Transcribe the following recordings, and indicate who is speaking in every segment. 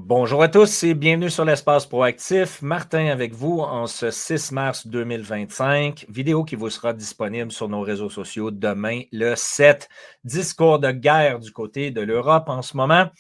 Speaker 1: Bonjour à tous et bienvenue sur l'Espace Proactif. Martin avec vous en ce 6 mars 2025. Vidéo qui vous sera disponible sur nos réseaux sociaux demain, le 7. Discours de guerre du côté de l'Europe en ce moment.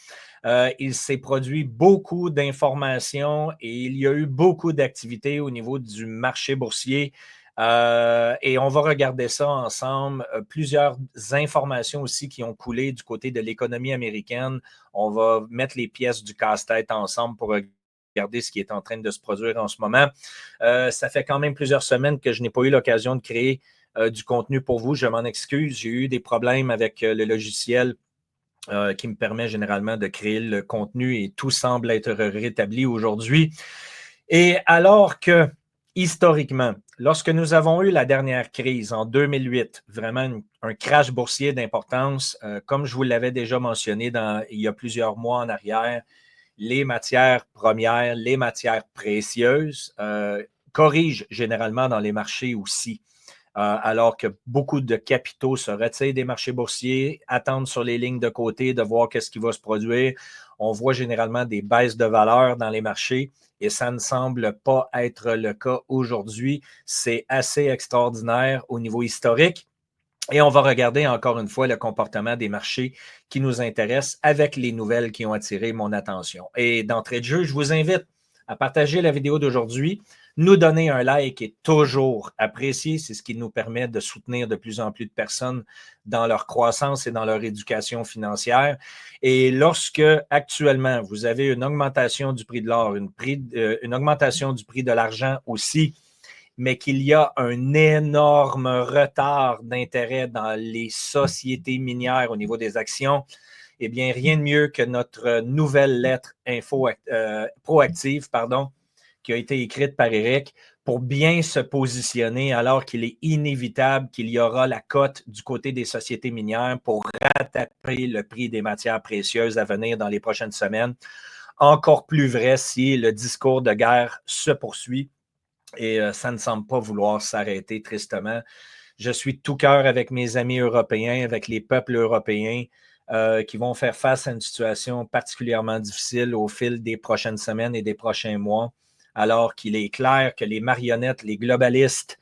Speaker 1: Il s'est produit beaucoup d'informations et il y a eu beaucoup d'activités au niveau du marché boursier. Et on va regarder ça ensemble. Plusieurs informations aussi qui ont coulé du côté de l'économie américaine. On va mettre les pièces du casse-tête ensemble pour regarder ce qui est en train de se produire en ce moment. Ça fait quand même plusieurs semaines que je n'ai pas eu l'occasion de créer du contenu pour vous. Je m'en excuse. J'ai eu des problèmes avec le logiciel qui me permet généralement de créer le contenu et tout semble être rétabli aujourd'hui. Et alors que, historiquement, lorsque nous avons eu la dernière crise en 2008, vraiment un crash boursier d'importance, comme je vous l'avais déjà mentionné il y a plusieurs mois en arrière, les matières premières, les matières précieuses corrigent généralement dans les marchés aussi. Alors que beaucoup de capitaux se retirent des marchés boursiers, attendent sur les lignes de côté de voir qu'est-ce qui va se produire. On voit généralement des baisses de valeur dans les marchés et ça ne semble pas être le cas aujourd'hui. C'est assez extraordinaire au niveau historique. Et on va regarder encore une fois le comportement des marchés qui nous intéressent avec les nouvelles qui ont attiré mon attention. Et d'entrée de jeu, je vous invite à partager la vidéo d'aujourd'hui, nous donner un like est toujours apprécié. C'est ce qui nous permet de soutenir de plus en plus de personnes dans leur croissance et dans leur éducation financière. Et lorsque actuellement vous avez une augmentation du prix de l'or, une augmentation du prix de l'argent aussi, mais qu'il y a un énorme retard d'intérêt dans les sociétés minières au niveau des actions, eh bien, rien de mieux que notre nouvelle lettre proactive, qui a été écrite par Eric pour bien se positionner alors qu'il est inévitable qu'il y aura la cote du côté des sociétés minières pour rattraper le prix des matières précieuses à venir dans les prochaines semaines. Encore plus vrai si le discours de guerre se poursuit. Et ça ne semble pas vouloir s'arrêter tristement. Je suis de tout cœur avec mes amis européens, avec les peuples européens qui vont faire face à une situation particulièrement difficile au fil des prochaines semaines et des prochains mois, alors qu'il est clair que les marionnettes, les globalistes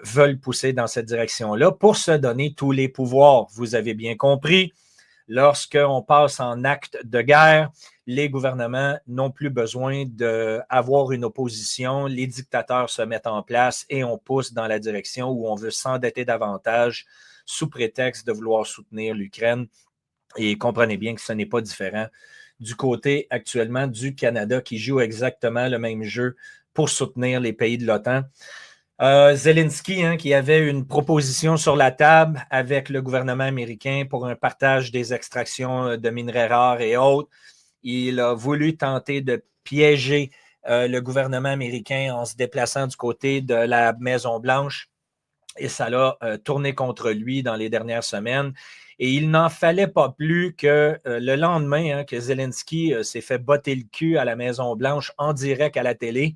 Speaker 1: veulent pousser dans cette direction-là pour se donner tous les pouvoirs. Vous avez bien compris. Lorsqu'on passe en acte de guerre, les gouvernements n'ont plus besoin d'avoir une opposition. Les dictateurs se mettent en place et on pousse dans la direction où on veut s'endetter davantage sous prétexte de vouloir soutenir l'Ukraine. Et comprenez bien que ce n'est pas différent du côté actuellement du Canada qui joue exactement le même jeu pour soutenir les pays de l'OTAN. Zelensky, qui avait une proposition sur la table avec le gouvernement américain pour un partage des extractions de minerais rares et autres. Il a voulu tenter de piéger le gouvernement américain en se déplaçant du côté de la Maison-Blanche et ça l'a tourné contre lui dans les dernières semaines. Et il n'en fallait pas plus que le lendemain que Zelensky s'est fait botter le cul à la Maison-Blanche en direct à la télé.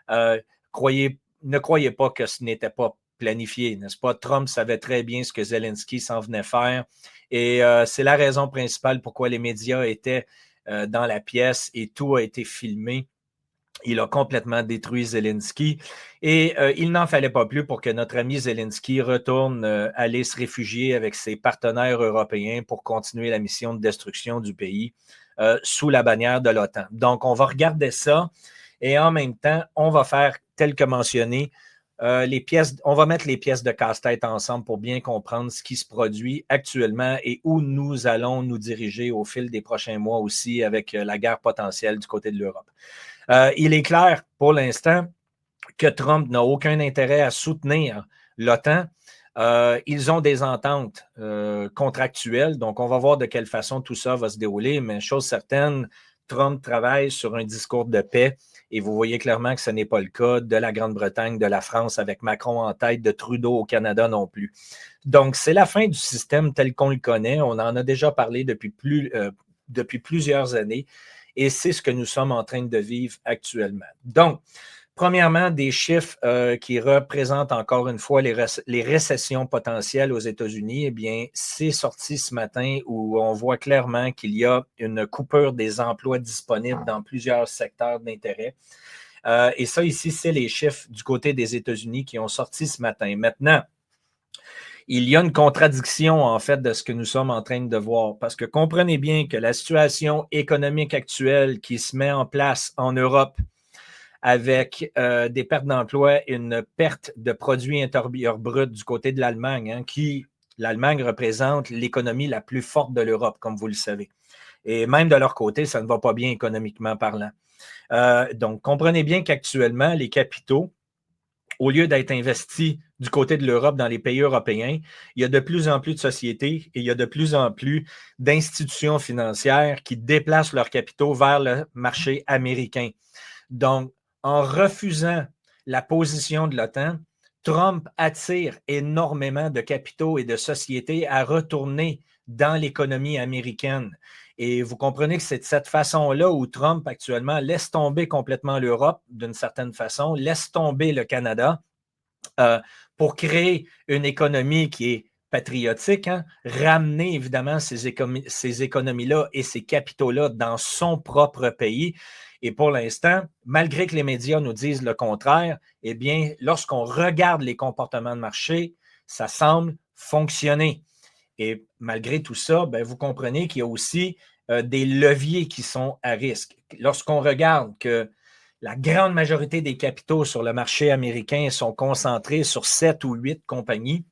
Speaker 1: Ne croyez pas que ce n'était pas planifié, n'est-ce pas? Trump savait très bien ce que Zelensky s'en venait faire. Et c'est la raison principale pourquoi les médias étaient dans la pièce et tout a été filmé. Il a complètement détruit Zelensky et il n'en fallait pas plus pour que notre ami Zelensky retourne aller se réfugier avec ses partenaires européens pour continuer la mission de destruction du pays sous la bannière de l'OTAN. Donc, on va regarder ça et en même temps, on va faire, tel que mentionné, on va mettre les pièces de casse-tête ensemble pour bien comprendre ce qui se produit actuellement et où nous allons nous diriger au fil des prochains mois aussi avec la guerre potentielle du côté de l'Europe. Il est clair pour l'instant que Trump n'a aucun intérêt à soutenir l'OTAN. Ils ont des ententes contractuelles, donc on va voir de quelle façon tout ça va se dérouler, mais chose certaine, Trump travaille sur un discours de paix et vous voyez clairement que ce n'est pas le cas de la Grande-Bretagne, de la France avec Macron en tête, de Trudeau au Canada non plus. Donc, c'est la fin du système tel qu'on le connaît. On en a déjà parlé depuis plusieurs années et c'est ce que nous sommes en train de vivre actuellement. Donc, Premièrement, des chiffres qui représentent encore une fois les récessions potentielles aux États-Unis. Eh bien, c'est sorti ce matin où on voit clairement qu'il y a une coupure des emplois disponibles dans plusieurs secteurs d'intérêt. Et ça, ici, c'est les chiffres du côté des États-Unis qui ont sorti ce matin. Maintenant, il y a une contradiction, en fait, de ce que nous sommes en train de voir. Parce que comprenez bien que la situation économique actuelle qui se met en place en Europe avec des pertes d'emploi et une perte de produits intérieurs bruts du côté de l'Allemagne, hein, l'Allemagne représente l'économie la plus forte de l'Europe, comme vous le savez. Et même de leur côté, ça ne va pas bien économiquement parlant. Donc, comprenez bien qu'actuellement, les capitaux, au lieu d'être investis du côté de l'Europe dans les pays européens, il y a de plus en plus de sociétés et il y a de plus en plus d'institutions financières qui déplacent leurs capitaux vers le marché américain. Donc, en refusant la position de l'OTAN, Trump attire énormément de capitaux et de sociétés à retourner dans l'économie américaine. Et vous comprenez que c'est de cette façon-là où Trump actuellement laisse tomber complètement l'Europe d'une certaine façon, laisse tomber le Canada pour créer une économie qui est patriotique, hein, ramener évidemment ces économies-là et ces capitaux-là dans son propre pays. Et pour l'instant, malgré que les médias nous disent le contraire, eh bien, lorsqu'on regarde les comportements de marché, ça semble fonctionner. Et malgré tout ça, ben, vous comprenez qu'il y a aussi des leviers qui sont à risque. Lorsqu'on regarde que la grande majorité des capitaux sur le marché américain sont concentrés sur 7 ou 8 compagnies,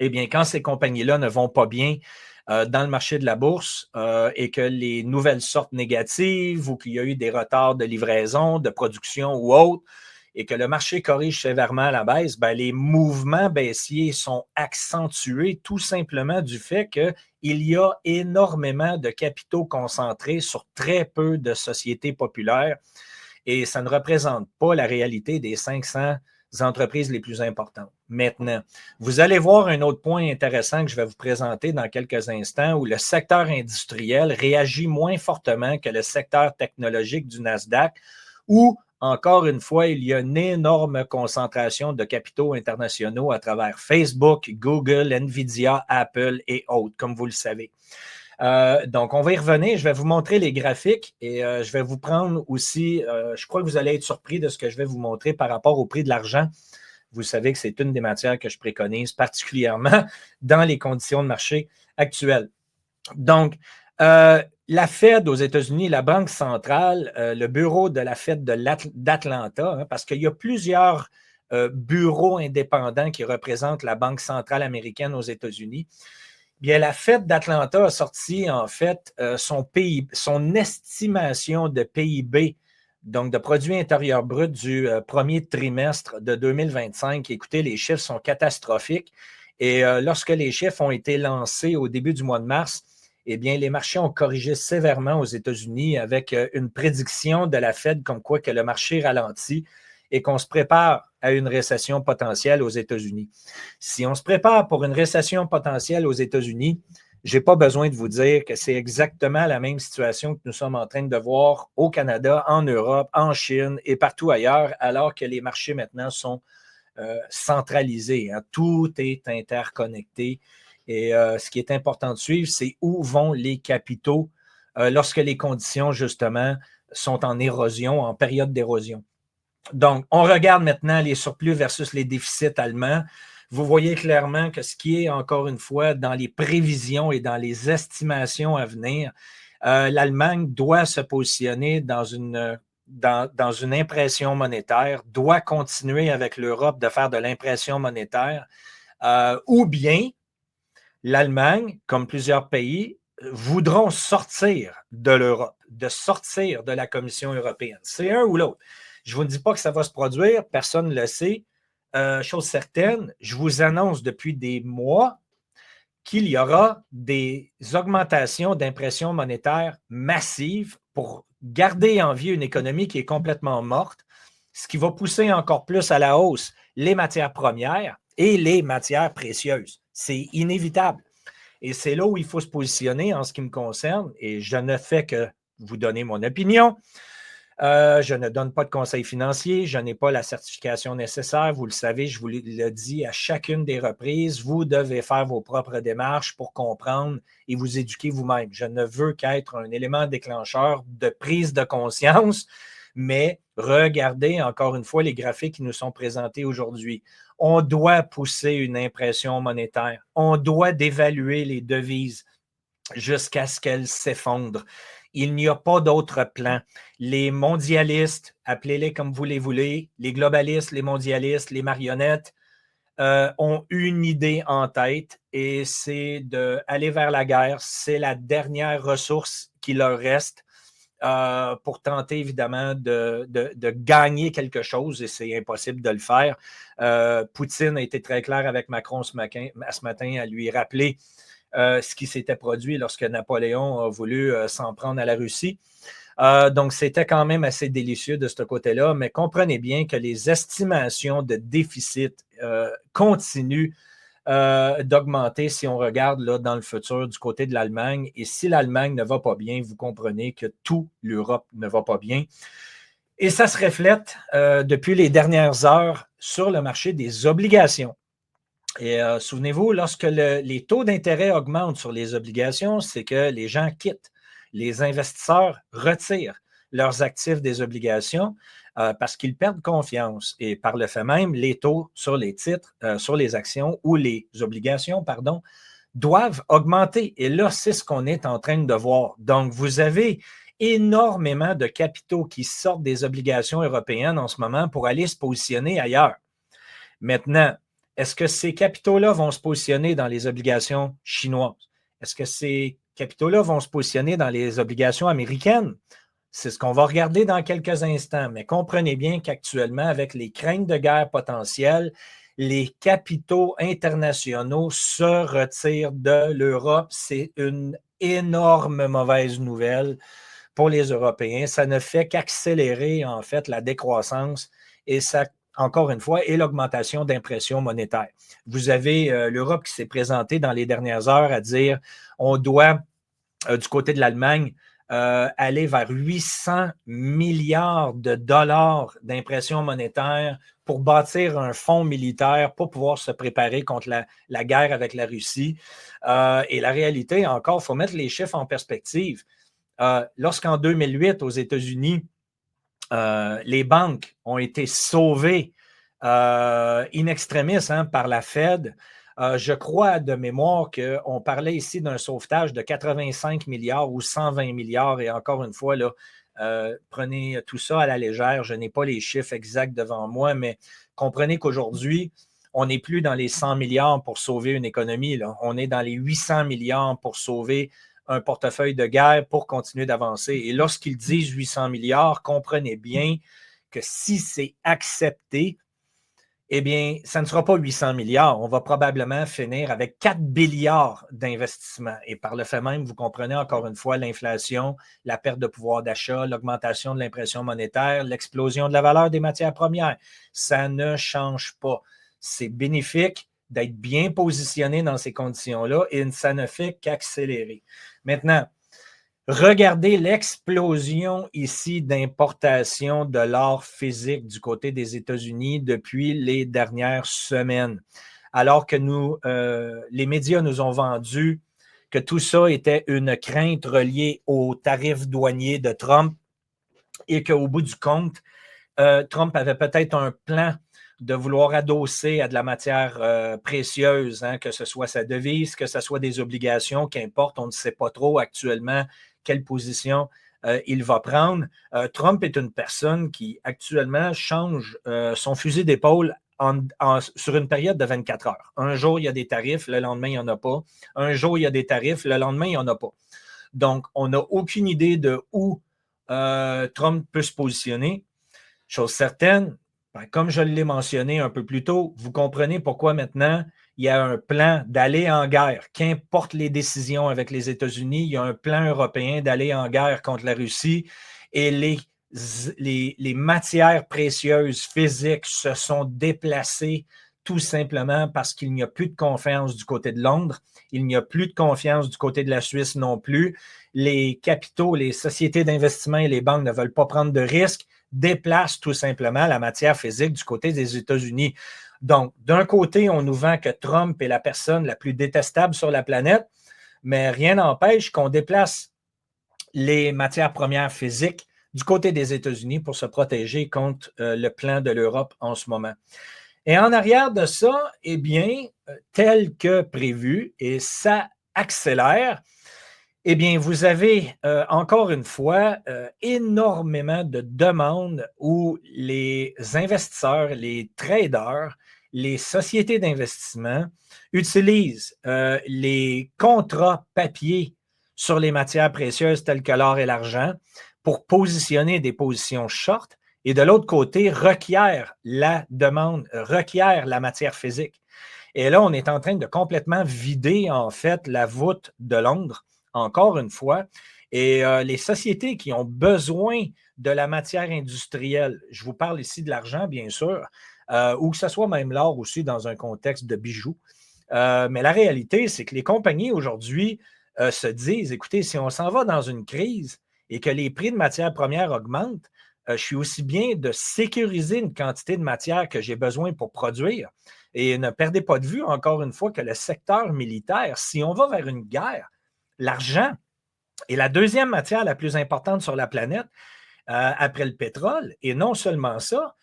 Speaker 1: eh bien, quand ces compagnies-là ne vont pas bien dans le marché de la bourse et que les nouvelles sortent négatives ou qu'il y a eu des retards de livraison, de production ou autre, et que le marché corrige sévèrement à la baisse, ben, les mouvements baissiers sont accentués tout simplement du fait qu'il y a énormément de capitaux concentrés sur très peu de sociétés populaires et ça ne représente pas la réalité des 500 entreprises les plus importantes. Maintenant, vous allez voir un autre point intéressant que je vais vous présenter dans quelques instants où le secteur industriel réagit moins fortement que le secteur technologique du Nasdaq, où, encore une fois, il y a une énorme concentration de capitaux internationaux à travers Facebook, Google, Nvidia, Apple et autres, comme vous le savez. Donc, on va y revenir. Je vais vous montrer les graphiques et je vais vous prendre aussi, je crois que vous allez être surpris de ce que je vais vous montrer par rapport au prix de l'argent. Vous savez que c'est une des matières que je préconise particulièrement dans les conditions de marché actuelles. Donc, la Fed aux États-Unis, la Banque centrale, le bureau de la Fed d'Atlanta, hein, parce qu'il y a plusieurs bureaux indépendants qui représentent la Banque centrale américaine aux États-Unis. Bien, la Fed d'Atlanta a sorti en fait son estimation de PIB, donc de produit intérieur brut du premier trimestre de 2025. Écoutez, les chiffres sont catastrophiques. Et lorsque les chiffres ont été lancés au début du mois de mars, eh bien, les marchés ont corrigé sévèrement aux États-Unis avec une prédiction de la Fed comme quoi que le marché ralentit et qu'on se prépare à une récession potentielle aux États-Unis. Si on se prépare pour une récession potentielle aux États-Unis, je n'ai pas besoin de vous dire que c'est exactement la même situation que nous sommes en train de voir au Canada, en Europe, en Chine et partout ailleurs, alors que les marchés maintenant sont centralisés. Hein. Tout est interconnecté. Et ce qui est important de suivre, c'est où vont les capitaux lorsque les conditions, justement, sont en érosion, en période d'érosion. Donc, on regarde maintenant les surplus versus les déficits allemands. Vous voyez clairement que ce qui est, encore une fois, dans les prévisions et dans les estimations à venir, l'Allemagne doit se positionner dans une impression monétaire, doit continuer avec l'Europe de faire de l'impression monétaire, ou bien l'Allemagne, comme plusieurs pays, voudront sortir de l'Europe, de sortir de la Commission européenne. C'est un ou l'autre. Je ne vous dis pas que ça va se produire, personne ne le sait. Chose certaine, je vous annonce depuis des mois qu'il y aura des augmentations d'impression monétaire massives pour garder en vie une économie qui est complètement morte, ce qui va pousser encore plus à la hausse les matières premières et les matières précieuses. C'est inévitable. Et c'est là où il faut se positionner en ce qui me concerne, et je ne fais que vous donner mon opinion. Je ne donne pas de conseils financiers, je n'ai pas la certification nécessaire. Vous le savez, je vous le dis à chacune des reprises. Vous devez faire vos propres démarches pour comprendre et vous éduquer vous-même. Je ne veux qu'être un élément déclencheur de prise de conscience, mais regardez encore une fois les graphiques qui nous sont présentés aujourd'hui. On doit pousser une impression monétaire. On doit dévaluer les devises jusqu'à ce qu'elles s'effondrent. Il n'y a pas d'autre plan. Les mondialistes, appelez-les comme vous les voulez, les globalistes, les mondialistes, les marionnettes, ont une idée en tête et c'est d'aller vers la guerre. C'est la dernière ressource qui leur reste pour tenter évidemment de gagner quelque chose et c'est impossible de le faire. Poutine a été très clair avec Macron ce matin à lui rappeler ce qui s'était produit lorsque Napoléon a voulu s'en prendre à la Russie. Donc, c'était quand même assez délicieux de ce côté-là, mais comprenez bien que les estimations de déficit continuent d'augmenter si on regarde là, dans le futur du côté de l'Allemagne. Et si l'Allemagne ne va pas bien, vous comprenez que toute l'Europe ne va pas bien. Et ça se reflète depuis les dernières heures sur le marché des obligations. Et souvenez-vous, lorsque les taux d'intérêt augmentent sur les obligations, c'est que les gens quittent. Les investisseurs retirent leurs actifs des obligations parce qu'ils perdent confiance. Et par le fait même, les taux sur les titres, sur les actions ou les obligations, pardon, doivent augmenter. Et là, c'est ce qu'on est en train de voir. Donc, vous avez énormément de capitaux qui sortent des obligations européennes en ce moment pour aller se positionner ailleurs. Maintenant, est-ce que ces capitaux-là vont se positionner dans les obligations chinoises? Est-ce que ces capitaux-là vont se positionner dans les obligations américaines? C'est ce qu'on va regarder dans quelques instants. Mais comprenez bien qu'actuellement, avec les craintes de guerre potentielles, les capitaux internationaux se retirent de l'Europe. C'est une énorme mauvaise nouvelle pour les Européens. Ça ne fait qu'accélérer, en fait, la décroissance et ça encore une fois, et l'augmentation d'impression monétaire. Vous avez l'Europe qui s'est présentée dans les dernières heures à dire on doit, du côté de l'Allemagne, aller vers 800 milliards de dollars d'impression monétaire pour bâtir un fonds militaire pour pouvoir se préparer contre la guerre avec la Russie. Et la réalité, encore, il faut mettre les chiffres en perspective. Lorsqu'en 2008, aux États-Unis, les banques ont été sauvées in extremis par la Fed. Je crois de mémoire qu'on parlait ici d'un sauvetage de 85 milliards ou 120 milliards. Et encore une fois, là, prenez tout ça à la légère. Je n'ai pas les chiffres exacts devant moi, mais comprenez qu'aujourd'hui, on n'est plus dans les 100 milliards pour sauver une économie. Là. On est dans les 800 milliards pour sauver un portefeuille de guerre pour continuer d'avancer. Et lorsqu'ils disent 800 milliards, comprenez bien que si c'est accepté, eh bien, ça ne sera pas 800 milliards. On va probablement finir avec 4 milliards d'investissements. Et par le fait même, vous comprenez encore une fois l'inflation, la perte de pouvoir d'achat, l'augmentation de l'impression monétaire, l'explosion de la valeur des matières premières. Ça ne change pas. C'est bénéfique d'être bien positionné dans ces conditions-là et ça ne fait qu'accélérer. Maintenant, regardez l'explosion ici d'importation de l'or physique du côté des États-Unis depuis les dernières semaines. Alors que les médias nous ont vendu que tout ça était une crainte reliée aux tarifs douaniers de Trump et qu'au bout du compte, Trump avait peut-être un plan de vouloir adosser à de la matière précieuse, que ce soit sa devise, que ce soit des obligations, qu'importe, on ne sait pas trop actuellement quelle position il va prendre. Trump est une personne qui actuellement change son fusil d'épaule sur une période de 24 heures. Un jour, il y a des tarifs, le lendemain, il n'y en a pas. Un jour, il y a des tarifs, le lendemain, il n'y en a pas. Donc, on n'a aucune idée de où Trump peut se positionner. Chose certaine, comme je l'ai mentionné un peu plus tôt, vous comprenez pourquoi maintenant il y a un plan d'aller en guerre. Qu'importe les décisions avec les États-Unis, il y a un plan européen d'aller en guerre contre la Russie et les matières précieuses physiques se sont déplacées tout simplement parce qu'il n'y a plus de confiance du côté de Londres, il n'y a plus de confiance du côté de la Suisse non plus. Les capitaux, les sociétés d'investissement et les banques ne veulent pas prendre de risques, déplacent tout simplement la matière physique du côté des États-Unis. Donc, d'un côté, on nous vend que Trump est la personne la plus détestable sur la planète, mais rien n'empêche qu'on déplace les matières premières physiques du côté des États-Unis pour se protéger contre le plan de l'Europe en ce moment. Et en arrière de ça, eh bien, tel que prévu, et ça accélère, eh bien, vous avez encore une fois énormément de demandes où les investisseurs, les traders, les sociétés d'investissement utilisent les contrats papier sur les matières précieuses telles que l'or et l'argent pour positionner des positions short et de l'autre côté requièrent la demande, requièrent la matière physique. Et là, on est en train de complètement vider en fait la voûte de Londres, encore une fois. Et les sociétés qui ont besoin de la matière industrielle, je vous parle ici de l'argent, bien sûr, ou que ce soit même l'or aussi dans un contexte de bijoux. Mais la réalité, c'est que les compagnies aujourd'hui se disent, écoutez, si on s'en va dans une crise et que les prix de matières premières augmentent, je suis aussi bien de sécuriser une quantité de matière que j'ai besoin pour produire. Et ne perdez pas de vue, encore une fois, que le secteur militaire, si on va vers une guerre, l'argent est la deuxième matière la plus importante sur la planète après le pétrole. Et non seulement ça,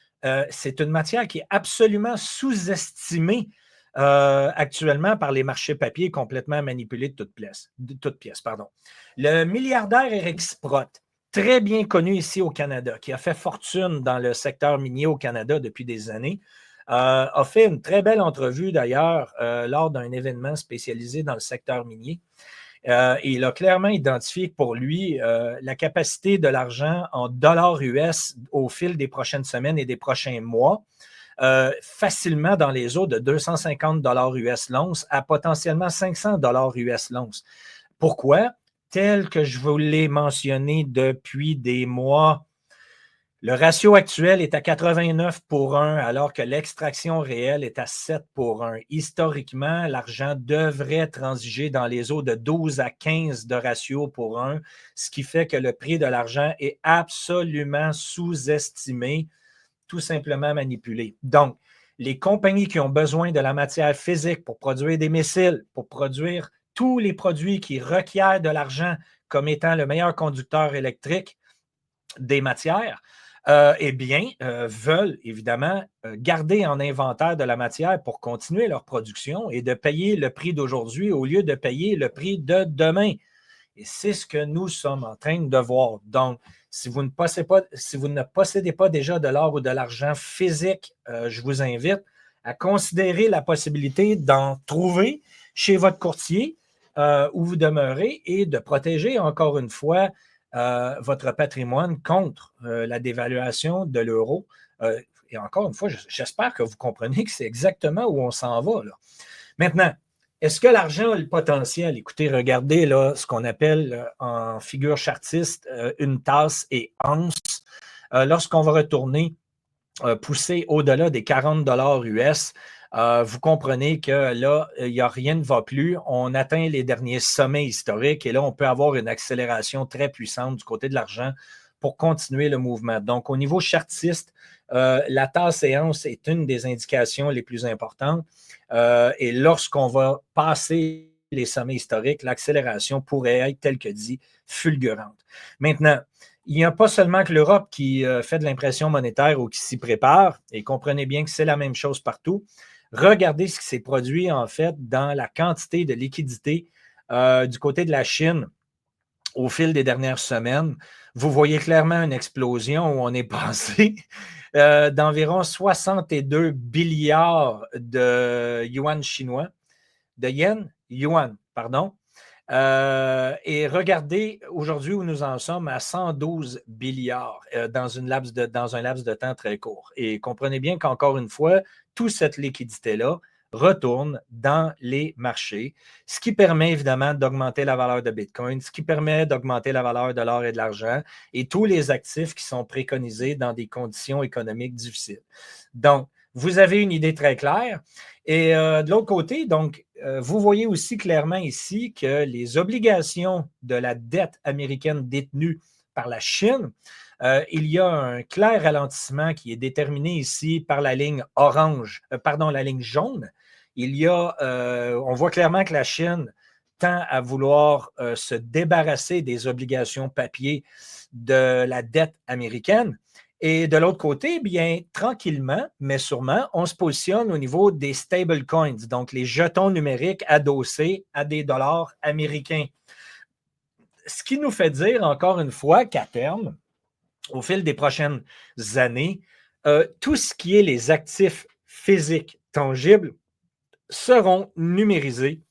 Speaker 1: c'est une matière qui est absolument sous-estimée actuellement par les marchés papier complètement manipulés de toutes pièces. Le milliardaire Eric Sprott, très bien connu ici au Canada, qui a fait fortune dans le secteur minier au Canada depuis des années, a fait une très belle entrevue d'ailleurs lors d'un événement spécialisé dans le secteur minier. Et il a clairement identifié que pour lui, la capacité de l'argent en dollars US au fil des prochaines semaines et des prochains mois, facilement dans les eaux de 250 dollars US l'once à potentiellement 500 dollars US l'once. Pourquoi? Tel que je vous l'ai mentionné depuis des mois, le ratio actuel est à 89 pour 1, alors que l'extraction réelle est à 7 pour 1. Historiquement, l'argent devrait transiger dans les eaux de 12 à 15 de ratio pour 1, ce qui fait que le prix de l'argent est absolument sous-estimé, tout simplement manipulé. Donc, les compagnies qui ont besoin de la matière physique pour produire des missiles, pour produire tous les produits qui requièrent de l'argent comme étant le meilleur conducteur électrique des matières, veulent évidemment garder en inventaire de la matière pour continuer leur production et de payer le prix d'aujourd'hui au lieu de payer le prix de demain. Et c'est ce que nous sommes en train de voir. Donc, si vous ne possédez pas déjà de l'or ou de l'argent physique, je vous invite à considérer la possibilité d'en trouver chez votre courtier où vous demeurez et de protéger encore une fois votre patrimoine contre la dévaluation de l'euro. Et encore une fois, j'espère que vous comprenez que c'est exactement où on s'en va, là. Maintenant, est-ce que l'argent a le potentiel? Écoutez, regardez là, ce qu'on appelle en figure chartiste une tasse et anse. Lorsqu'on va retourner pousser au-delà des 40 dollars US, vous comprenez que là, rien ne va plus. On atteint les derniers sommets historiques et là, on peut avoir une accélération très puissante du côté de l'argent pour continuer le mouvement. Donc, au niveau chartiste, la tasse séance est une des indications les plus importantes. Et lorsqu'on va passer les sommets historiques, l'accélération pourrait être, tel que dit, fulgurante. Maintenant, il n'y a pas seulement que l'Europe qui fait de l'impression monétaire ou qui s'y prépare, et comprenez bien que c'est la même chose partout. Regardez ce qui s'est produit en fait dans la quantité de liquidité du côté de la Chine au fil des dernières semaines. Vous voyez clairement une explosion où on est passé d'environ 62 milliards de yuan chinois, de yuan, pardon. Et regardez aujourd'hui où nous en sommes à 112 milliards dans un laps de temps très court. Et comprenez bien qu'encore une fois, toute cette liquidité-là retourne dans les marchés, ce qui permet évidemment d'augmenter la valeur de Bitcoin, ce qui permet d'augmenter la valeur de l'or et de l'argent et tous les actifs qui sont préconisés dans des conditions économiques difficiles. Donc, vous avez une idée très claire. Et de l'autre côté, donc, vous voyez aussi clairement ici que les obligations de la dette américaine détenue par la Chine, il y a un clair ralentissement qui est déterminé ici par la ligne orange, la ligne jaune. On voit clairement que la Chine tend à vouloir se débarrasser des obligations papier de la dette américaine. Et de l'autre côté, bien, tranquillement, mais sûrement, on se positionne au niveau des stablecoins, donc les jetons numériques adossés à des dollars américains. Ce qui nous fait dire, encore une fois, qu'à terme, au fil des prochaines années, tout ce qui est les actifs physiques tangibles seront numérisés,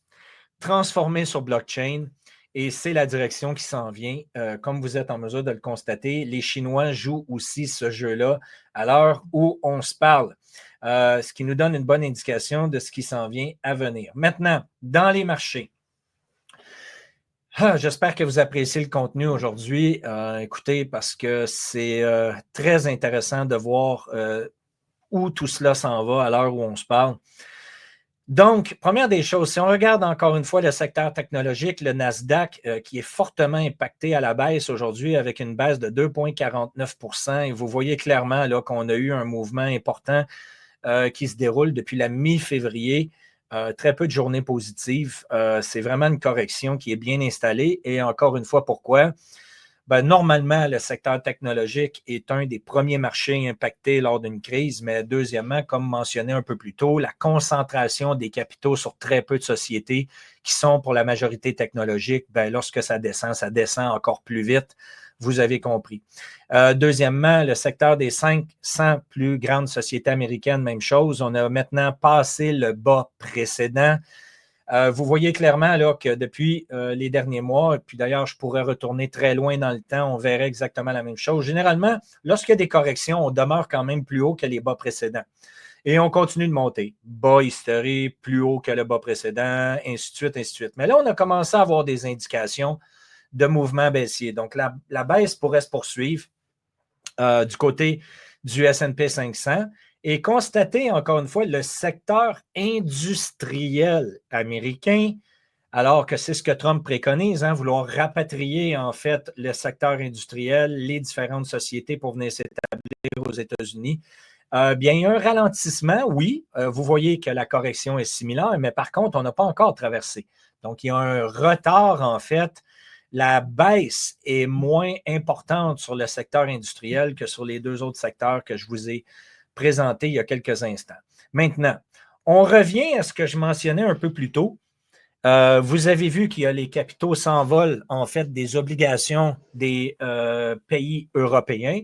Speaker 1: transformés sur blockchain. Et c'est la direction qui s'en vient. Comme vous êtes en mesure de le constater, les Chinois jouent aussi ce jeu-là à l'heure où on se parle, ce qui nous donne une bonne indication de ce qui s'en vient à venir. Maintenant, dans les marchés, j'espère que vous appréciez le contenu aujourd'hui. Écoutez, parce que c'est très intéressant de voir où tout cela s'en va à l'heure où on se parle. Donc, première des choses, si on regarde encore une fois le secteur technologique, le Nasdaq, qui est fortement impacté à la baisse aujourd'hui avec une baisse de 2,49 %, et vous voyez clairement là, qu'on a eu un mouvement important qui se déroule depuis la mi-février. Très peu de journées positives. C'est vraiment une correction qui est bien installée. Et encore une fois, pourquoi? Ben, normalement, le secteur technologique est un des premiers marchés impactés lors d'une crise, mais deuxièmement, comme mentionné un peu plus tôt, la concentration des capitaux sur très peu de sociétés qui sont pour la majorité technologique, ben, lorsque ça descend encore plus vite. Vous avez compris. Deuxièmement, le secteur des 500 plus grandes sociétés américaines, même chose. On a maintenant passé le bas précédent. Vous voyez clairement là, que depuis les derniers mois, et puis d'ailleurs, je pourrais retourner très loin dans le temps, on verrait exactement la même chose. Généralement, lorsqu'il y a des corrections, on demeure quand même plus haut que les bas précédents. Et on continue de monter. Bas historique, plus haut que le bas précédent, ainsi de suite, ainsi de suite. Mais là, on a commencé à avoir des indications de mouvement baissier. Donc, la baisse pourrait se poursuivre du côté du S&P 500 et constater, encore une fois, le secteur industriel américain, alors que c'est ce que Trump préconise, vouloir rapatrier, en fait, le secteur industriel, les différentes sociétés pour venir s'établir aux États-Unis. Bien, il y a un ralentissement, oui. Vous voyez que la correction est similaire, mais par contre, on n'a pas encore traversé. Donc, il y a un retard, en fait. La baisse est moins importante sur le secteur industriel que sur les deux autres secteurs que je vous ai présentés il y a quelques instants. Maintenant, on revient à ce que je mentionnais un peu plus tôt. Vous avez vu qu'il y a les capitaux s'envolent, en fait, des obligations des pays européens.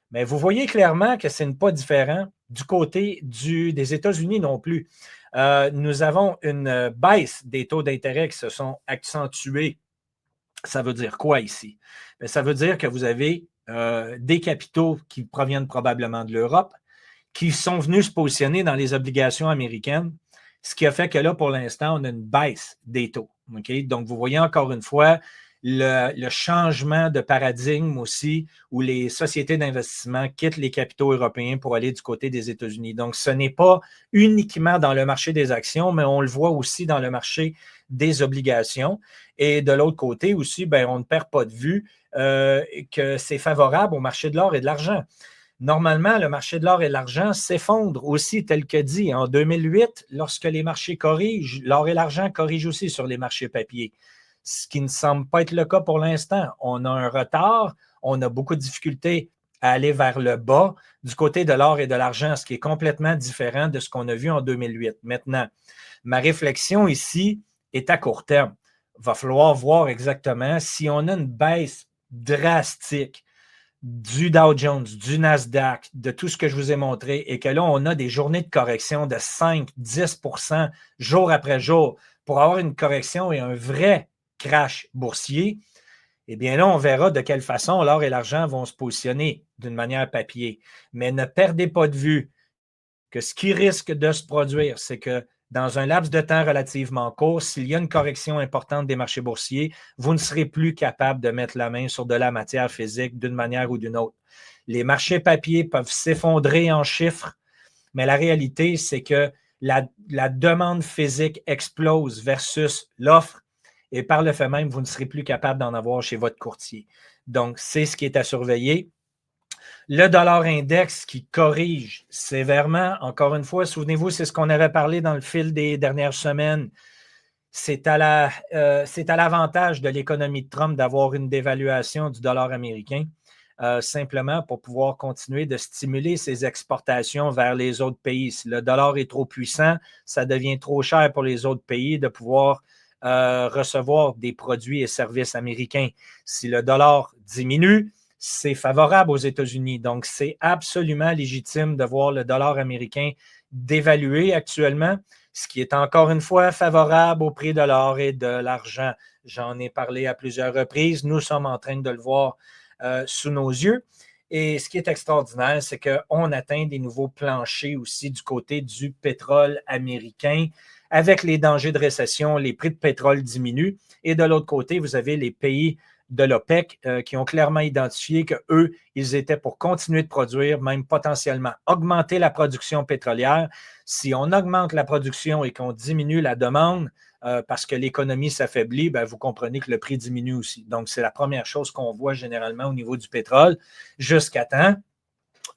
Speaker 1: Mais vous voyez clairement que ce n'est pas différent du côté des États-Unis non plus. Nous avons une baisse des taux d'intérêt qui se sont accentués. Ça veut dire quoi ici? Bien, ça veut dire que vous avez des capitaux qui proviennent probablement de l'Europe, qui sont venus se positionner dans les obligations américaines, ce qui a fait que là, pour l'instant, on a une baisse des taux. Okay? Donc, vous voyez encore une fois le changement de paradigme aussi, où les sociétés d'investissement quittent les capitaux européens pour aller du côté des États-Unis. Donc, ce n'est pas uniquement dans le marché des actions, mais on le voit aussi dans le marché des obligations. Et de l'autre côté aussi, bien, on ne perd pas de vue que c'est favorable au marché de l'or et de l'argent. Normalement, le marché de l'or et de l'argent s'effondre aussi, tel que dit. En 2008, lorsque les marchés corrigent, l'or et l'argent corrigent aussi sur les marchés papier, ce qui ne semble pas être le cas pour l'instant. On a un retard, on a beaucoup de difficultés à aller vers le bas du côté de l'or et de l'argent, ce qui est complètement différent de ce qu'on a vu en 2008. Maintenant, ma réflexion ici est à court terme. Il va falloir voir exactement si on a une baisse drastique du Dow Jones, du Nasdaq, de tout ce que je vous ai montré, et que là, on a des journées de correction de 5-10 % jour après jour pour avoir une correction et un vrai crash boursier, eh bien là, on verra de quelle façon l'or et l'argent vont se positionner d'une manière papier. Mais ne perdez pas de vue que ce qui risque de se produire, c'est que dans un laps de temps relativement court, s'il y a une correction importante des marchés boursiers, vous ne serez plus capable de mettre la main sur de la matière physique d'une manière ou d'une autre. Les marchés papiers peuvent s'effondrer en chiffres Mais la réalité, c'est que la demande physique explose versus l'offre et par le fait même, vous ne serez plus capable d'en avoir chez votre courtier. Donc, c'est ce qui est à surveiller. Le dollar index qui corrige sévèrement, encore une fois, souvenez-vous, c'est ce qu'on avait parlé dans le fil des dernières semaines. C'est à l'avantage de l'économie de Trump d'avoir une dévaluation du dollar américain, simplement pour pouvoir continuer de stimuler ses exportations vers les autres pays. Si le dollar est trop puissant, ça devient trop cher pour les autres pays de pouvoir recevoir des produits et services américains. Si le dollar diminue, c'est favorable aux États-Unis. Donc, c'est absolument légitime de voir le dollar américain dévaluer actuellement, ce qui est encore une fois favorable au prix de l'or et de l'argent. J'en ai parlé à plusieurs reprises. Nous sommes en train de le voir sous nos yeux. Et ce qui est extraordinaire, c'est qu'on atteint des nouveaux planchers aussi du côté du pétrole américain. Avec les dangers de récession, les prix de pétrole diminuent. Et de l'autre côté, vous avez les pays de l'OPEC qui ont clairement identifié qu'eux, ils étaient pour continuer de produire, même potentiellement augmenter la production pétrolière. Si on augmente la production et qu'on diminue la demande parce que l'économie s'affaiblit, ben, vous comprenez que le prix diminue aussi. Donc, c'est la première chose qu'on voit généralement au niveau du pétrole, jusqu'à temps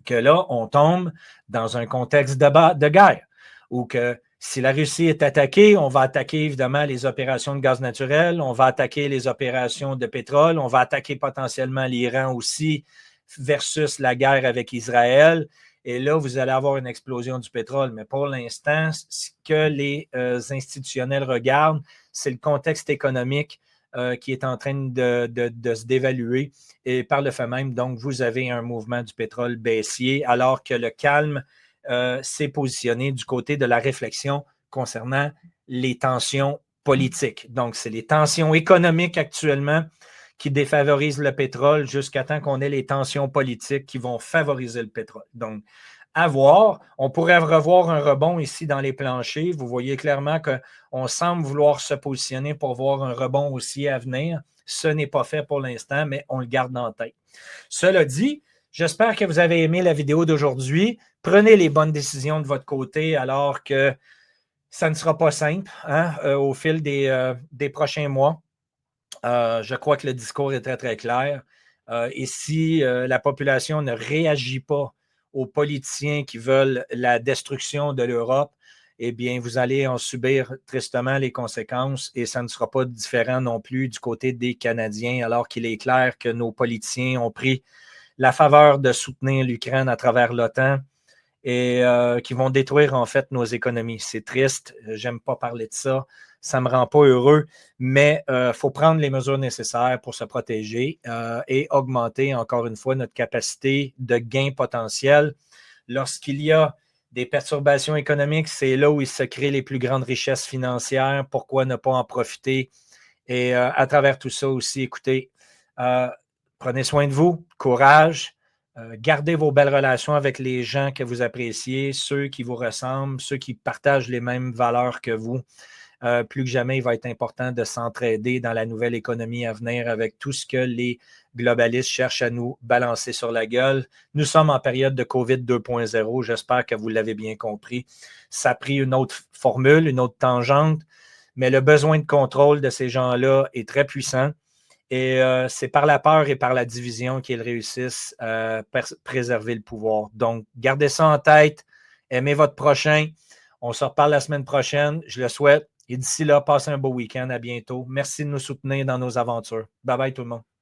Speaker 1: que là, on tombe dans un contexte de guerre où que si la Russie est attaquée, on va attaquer évidemment les opérations de gaz naturel, on va attaquer les opérations de pétrole, on va attaquer potentiellement l'Iran aussi versus la guerre avec Israël. Et là, vous allez avoir une explosion du pétrole. Mais pour l'instant, ce que les institutionnels regardent, c'est le contexte économique qui est en train de se dévaluer. Et par le fait même, donc, vous avez un mouvement du pétrole baissier, alors que le calme s'est positionné du côté de la réflexion concernant les tensions politiques. Donc, c'est les tensions économiques actuellement qui défavorisent le pétrole jusqu'à temps qu'on ait les tensions politiques qui vont favoriser le pétrole. Donc, à voir. On pourrait revoir un rebond ici dans les planchers. Vous voyez clairement qu'on semble vouloir se positionner pour voir un rebond aussi à venir. Ce n'est pas fait pour l'instant, mais on le garde en tête. Cela dit, j'espère que vous avez aimé la vidéo d'aujourd'hui. Prenez les bonnes décisions de votre côté alors que ça ne sera pas simple au fil des prochains mois. Je crois que le discours est très, très clair. Et si la population ne réagit pas aux politiciens qui veulent la destruction de l'Europe, eh bien, vous allez en subir tristement les conséquences et ça ne sera pas différent non plus du côté des Canadiens, alors qu'il est clair que nos politiciens ont pris la faveur de soutenir l'Ukraine à travers l'OTAN et qui vont détruire en fait nos économies. C'est triste, j'aime pas parler de ça, ça me rend pas heureux, mais il faut prendre les mesures nécessaires pour se protéger et augmenter encore une fois notre capacité de gain potentiel. Lorsqu'il y a des perturbations économiques, c'est là où il se crée les plus grandes richesses financières. Pourquoi ne pas en profiter? Et à travers tout ça aussi, écoutez, prenez soin de vous, courage, gardez vos belles relations avec les gens que vous appréciez, ceux qui vous ressemblent, ceux qui partagent les mêmes valeurs que vous. Plus que jamais, il va être important de s'entraider dans la nouvelle économie à venir avec tout ce que les globalistes cherchent à nous balancer sur la gueule. Nous sommes en période de COVID 2.0. J'espère que vous l'avez bien compris. Ça a pris une autre formule, une autre tangente, mais le besoin de contrôle de ces gens-là est très puissant. Et c'est par la peur et par la division qu'ils réussissent à préserver le pouvoir. Donc, gardez ça en tête. Aimez votre prochain. On se reparle la semaine prochaine. Je le souhaite. Et d'ici là, passez un beau week-end. À bientôt. Merci de nous soutenir dans nos aventures. Bye bye tout le monde.